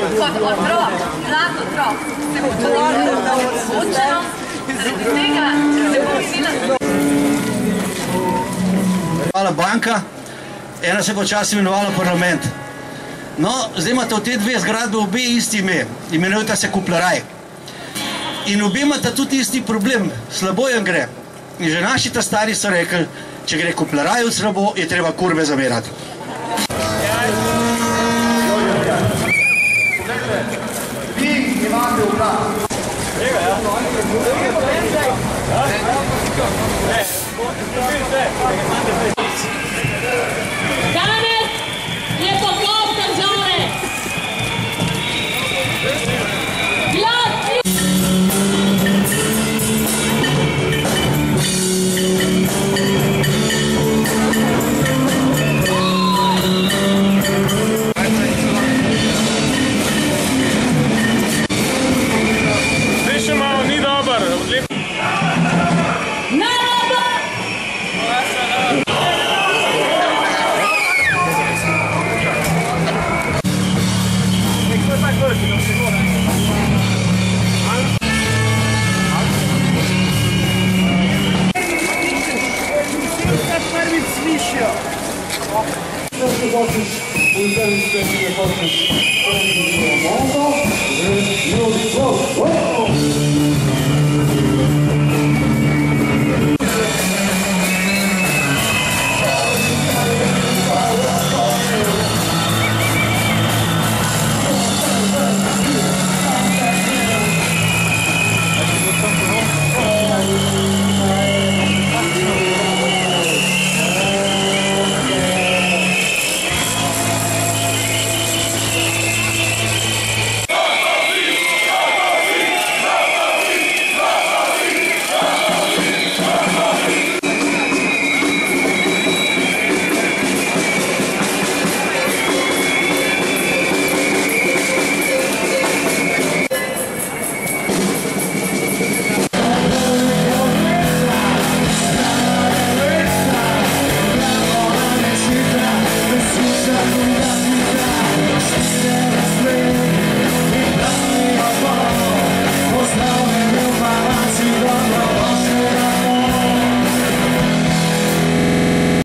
kot otrok, mlad otrok, se počutim mučeno, zaradi tega se bom videla. Hvala banka, ena se počasi imenovala parlament. No, zdaj imate v te dve zgradbe obe isti ime, imenujete se Kupleraj. In obe imate tudi isti problem, slabo jim gre. In že naši ta stari so rekli, če gre Kupleraju slabo, je treba kurve zamerati. Vi imate oblast. Danes je poklop države. Não chegou, né?